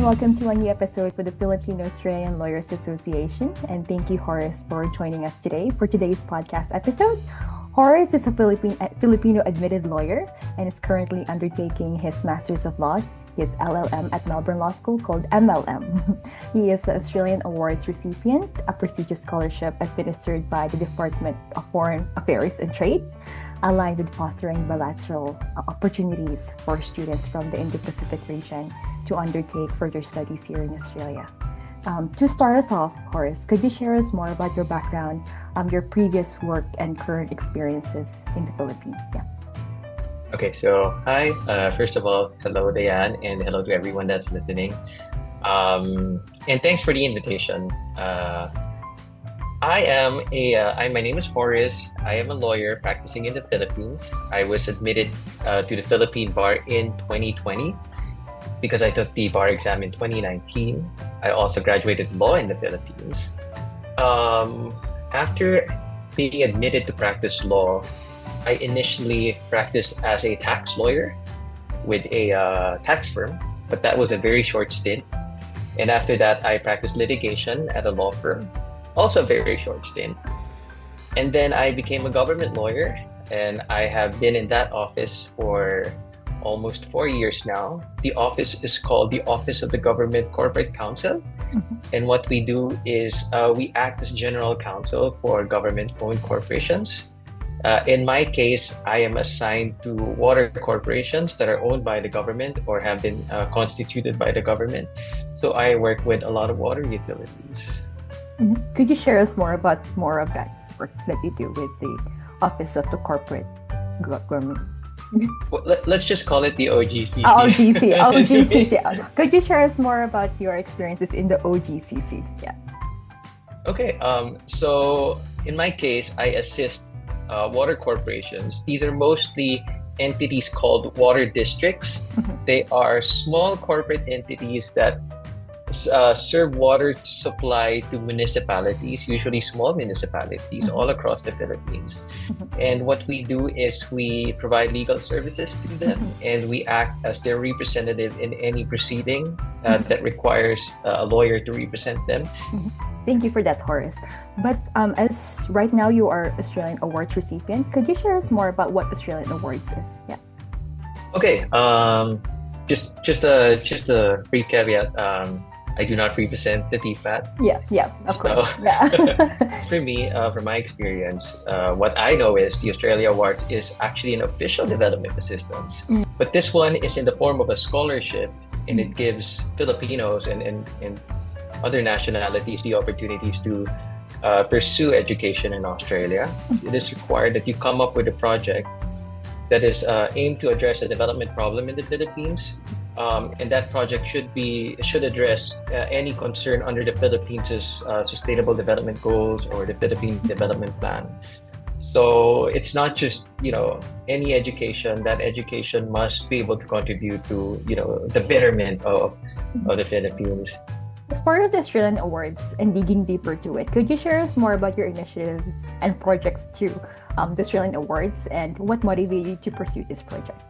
welcome to a new episode for the Filipino-Australian Lawyers Association. And thank you, Horace, for joining us today for today's podcast episode. Horace is a Filipino admitted lawyer and is currently undertaking his Masters of Laws, his LLM at Melbourne Law School called MLM. He is an Australian Awards recipient, a prestigious scholarship administered by the Department of Foreign Affairs and Trade, aligned with fostering bilateral opportunities for students from the Indo-Pacific region to undertake further studies here in Australia. To start us off, Horace, could you share us more about your background, your previous work and current experiences in the Philippines? Yeah. Okay, so hi. First of all, hello, Diane, and hello to everyone that's listening. And thanks for the invitation. My name is Horace. I am a lawyer practicing in the Philippines. I was admitted to the Philippine bar in 2020 because I took the bar exam in 2019. I also graduated law in the Philippines. After being admitted to practice law, I initially practiced as a tax lawyer with a tax firm, but that was a very short stint. And after that, I practiced litigation at a law firm, also a very short stint. And then I became a government lawyer, and I have been in that office for almost 4 years now. The office is called the Office of the Government Corporate Counsel. Mm-hmm. And what we do is we act as general counsel for government-owned corporations. In my case, I am assigned to water corporations that are owned by the government or have been constituted by the government. So I work with a lot of water utilities. Mm-hmm. Could you share us more of that work that you do with the Office of the Corporate Government? Well, let's just call it the OGCC. OGCC. Could you share us more about your experiences in the OGCC? Yeah. Okay. So in my case, I assist water corporations. These are mostly entities called water districts. Mm-hmm. They are small corporate entities that serve water supply to municipalities, usually small municipalities, all across the Philippines. And what we do is we provide legal services to them, and we act as their representative in any proceeding that requires a lawyer to represent them. Thank you for that, Horace. But as right now you are Australian Awards recipient, could you share us more about what Australian Awards is? Yeah. Okay. Just a brief caveat. I do not represent the TFAT. Yeah, of course. For me, from my experience, what I know is the Australia Awards is actually an official development assistance. But this one is in the form of a scholarship, and it gives Filipinos and other nationalities the opportunities to pursue education in Australia. It is required that you come up with a project that is aimed to address a development problem in the Philippines. And that project should address any concern under the Philippines' Sustainable Development Goals or the Philippine Development Plan. So it's not just any education. That education must be able to contribute to the betterment of the Philippines. As part of the Australian Awards and digging deeper to it, could you share us more about your initiatives and projects to the Australian Awards and what motivated you to pursue this project?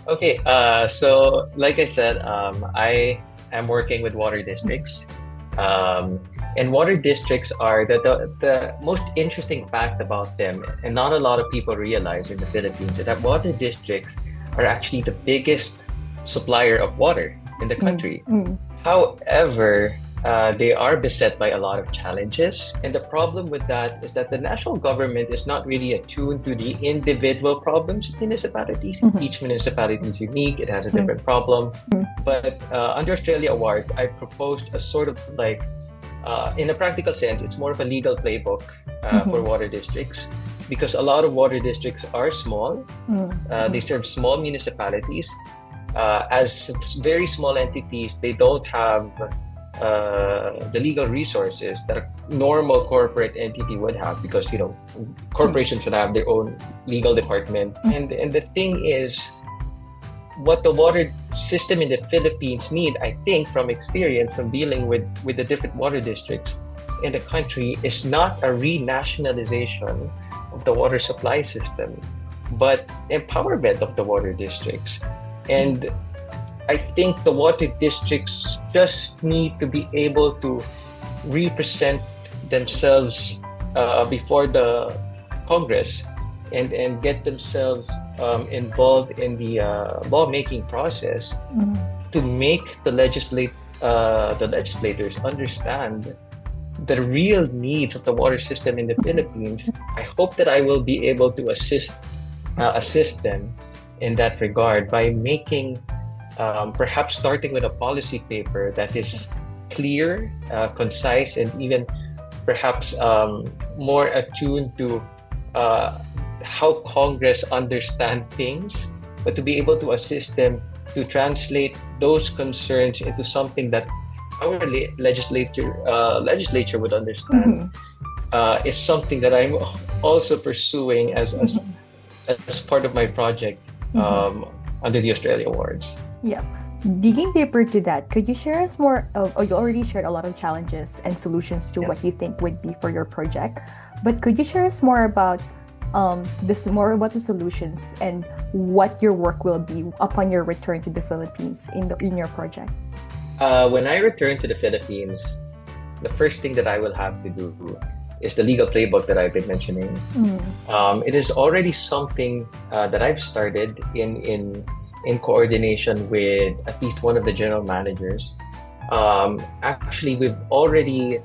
Okay, so like I said, I am working with water districts. And water districts are the most interesting fact about them, and not a lot of people realize in the Philippines, that water districts are actually the biggest supplier of water in the country. However, they are beset by a lot of challenges. And the problem with that is that the national government is not really attuned to the individual problems of municipalities. Each municipality is unique. It has a different problem. But under Australia Awards, I proposed a sort of like, in a practical sense, it's more of a legal playbook for water districts, because a lot of water districts are small. They serve small municipalities. As very small entities, they don't have the legal resources that a normal corporate entity would have, because corporations would have their own legal department. And the thing is, what the water system in the Philippines need, I think, from experience from dealing with the different water districts in the country, is not a renationalization of the water supply system, but empowerment of the water districts. And I think the water districts just need to be able to represent themselves before the Congress and get themselves involved in the lawmaking process to make the legislators understand the real needs of the water system in the Philippines. I hope that I will be able to assist them in that regard by making perhaps starting with a policy paper that is clear, concise, and even perhaps more attuned to how Congress understand things, but to be able to assist them to translate those concerns into something that our legislature would understand is something that I'm also pursuing as part of my project under the Australia Awards. Yeah. Digging deeper to that, could you share us more of, or you already shared a lot of challenges and solutions to what you think would be for your project, but could you share us more about the solutions and what your work will be upon your return to the Philippines in your project? When I return to the Philippines, the first thing that I will have to do is the legal playbook that I've been mentioning. It is already something that I've started in coordination with at least one of the general managers. Actually, we already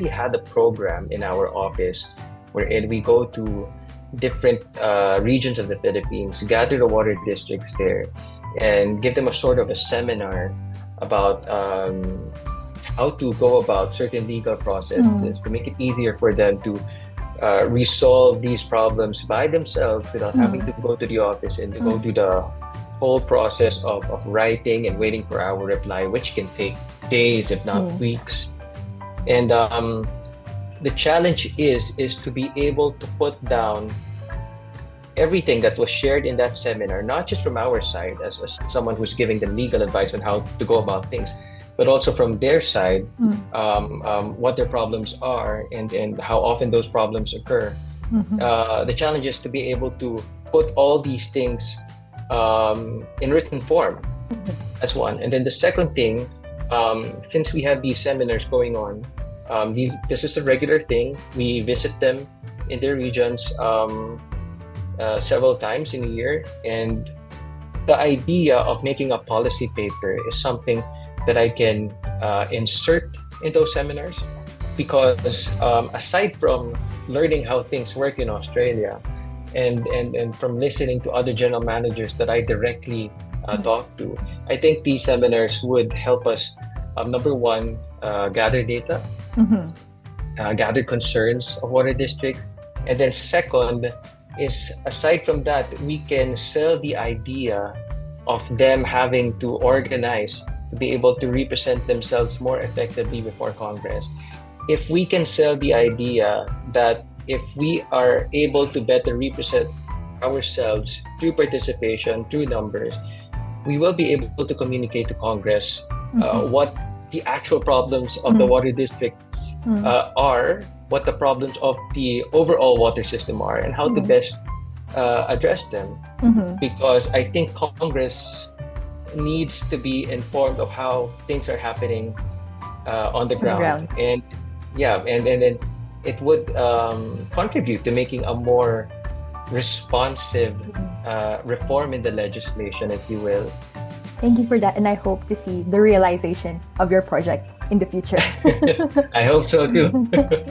had a program in our office wherein we go to different regions of the Philippines, gather the water districts there, and give them a sort of a seminar about how to go about certain legal processes to make it easier for them to resolve these problems by themselves without having to go to the office and to go through the whole process of writing and waiting for our reply, which can take days, if not weeks. And the challenge is to be able to put down everything that was shared in that seminar, not just from our side as someone who's giving them legal advice on how to go about things, but also from their side, what their problems are and how often those problems occur. The challenge is to be able to put all these things in written form. That's one. And then the second thing, since we have these seminars going on, this is a regular thing. We visit them in their regions several times in a year. And the idea of making a policy paper is something that I can insert in those seminars, because aside from learning how things work in Australia and from listening to other general managers that I directly talk to, I think these seminars would help us, number one, gather data, gather concerns of water districts, and then second is, aside from that, we can sell the idea of them having to organize to be able to represent themselves more effectively before Congress. If we can sell the idea that if we are able to better represent ourselves through participation, through numbers, we will be able to communicate to Congress what the actual problems of the water districts are, what the problems of the overall water system are, and how to best address them. Because I think Congress needs to be informed of how things are happening on the ground. And then it would contribute to making a more responsive reform in the legislation, if you will. Thank you for that, and I hope to see the realization of your project in the future. I hope so too.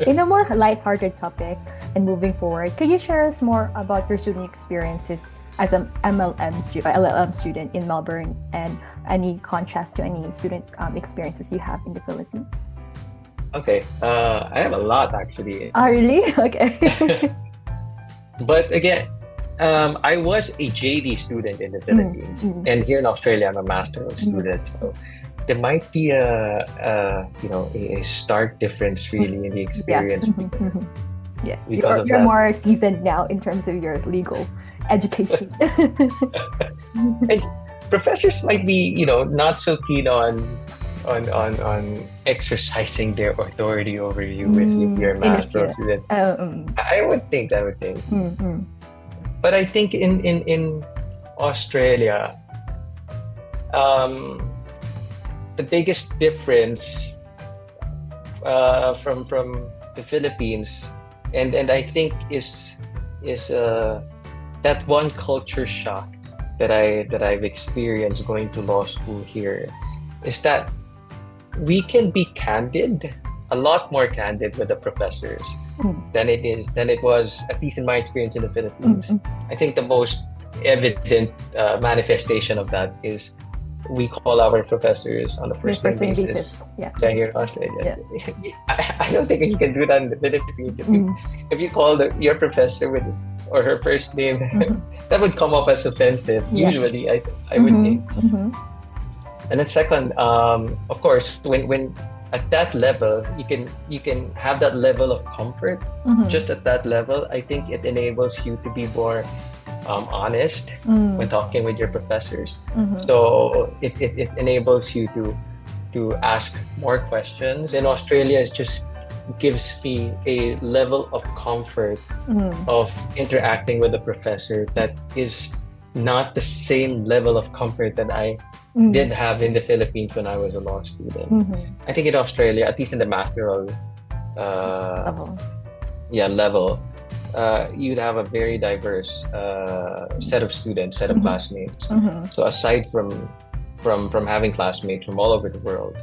In a more lighthearted topic and moving forward, could you share us more about your student experiences as an LLM student in Melbourne, and any contrast to any student experiences you have in the Philippines? Okay, I have a lot actually. Oh, really? Okay. But again, I was a JD student in the Philippines, and here in Australia, I'm a master's student. So there might be a stark difference really in the experience. Yeah, you're more seasoned now in terms of your legal education. And professors might be, not so keen on exercising their authority over you if you're a master's student. I would think. But I think in Australia, the biggest difference from the Philippines, and I think is that one culture shock that I've experienced going to law school here, is that we can be candid, a lot more candid with the professors than it was, at least in my experience in the Philippines. I think the most evident manifestation of that is we call our professors on a first name basis. Yeah, here in Australia. Yeah. I don't think you can do that in the Philippines. If you call your professor with his or her first name, that would come up as offensive. Yeah. Usually, I would think. And then second, of course, when at that level, you can have that level of comfort. Just at that level, I think it enables you to be more honest when talking with your professors. So it enables you to ask more questions. In Australia, it just gives me a level of comfort of interacting with a professor that is not the same level of comfort that I did have in the Philippines when I was a law student. I think in Australia, at least in the masteral level, you'd have a very diverse set of students, set of classmates. So aside from having classmates from all over the world,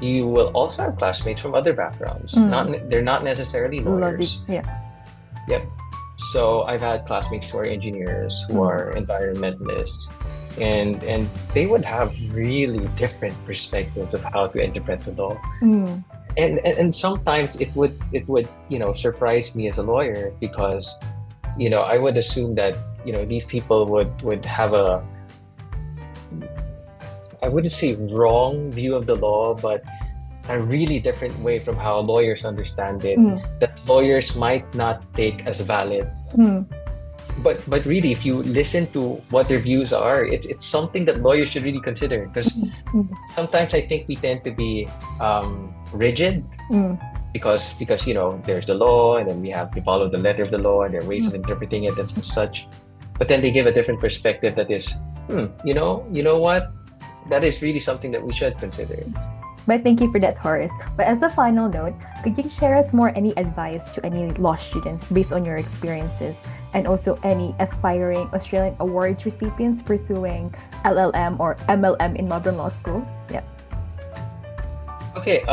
you will also have classmates from other backgrounds. They're not necessarily lawyers. Yep. So I've had classmates who are engineers, who are environmentalists, and they would have really different perspectives of how to interpret the law. And sometimes it would surprise me as a lawyer, because I would assume that these people would have a, I wouldn't say wrong view of the law, but a really different way from how lawyers understand it, that lawyers might not take as valid. But really, if you listen to what their views are, it's something that lawyers should really consider, because sometimes I think we tend to be rigid because there's the law, and then we have to follow the letter of the law, and there are ways of interpreting it and such. But then they give a different perspective that is, you know what, that is really something that we should consider. But thank you for that, Horace. But as a final note, could you share us more any advice to any law students based on your experiences, and also any aspiring Australian awards recipients pursuing LLM or MLM in Melbourne Law School? Yeah. Okay,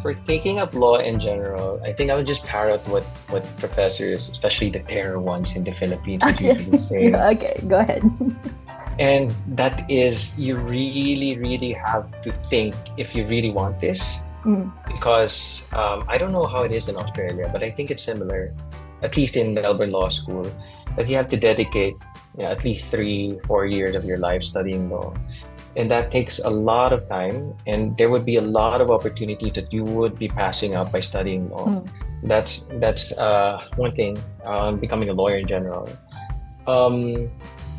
for taking up law in general, I think I would just parrot what professors, especially the terror ones in the Philippines, would usually say. Okay, go ahead. And that is, you really, really have to think if you really want this. Because I don't know how it is in Australia, but I think it's similar, at least in Melbourne Law School, that you have to dedicate at least 3-4 years of your life studying law. And that takes a lot of time, and there would be a lot of opportunities that you would be passing up by studying law. That's one thing, becoming a lawyer in general.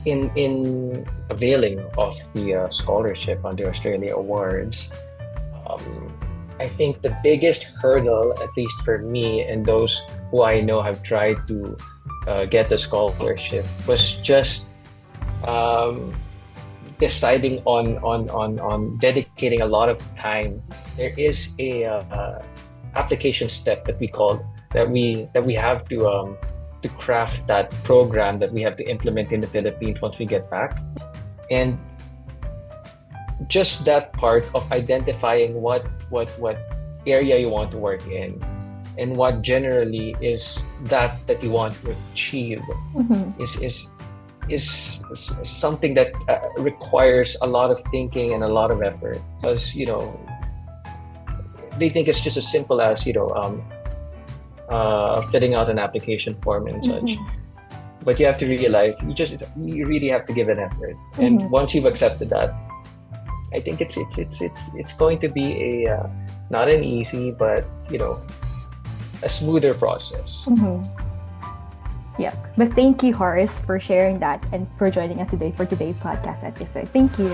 In availing of the scholarship on the Australia Awards, I think the biggest hurdle, at least for me and those who I know have tried to get the scholarship, was just deciding on dedicating a lot of time. There is a application step that we have to craft that program that we have to implement in the Philippines once we get back. And just that part of identifying what area you want to work in, and what generally is that you want to achieve, is something that requires a lot of thinking and a lot of effort. Because they think it's just as simple as filling out an application form and such. But you have to realize you really have to give an effort. And once you've accepted that, I think it's going to be a not an easy, but a smoother process. Yeah. But thank you, Horace, for sharing that and for joining us today for today's podcast episode. Thank you.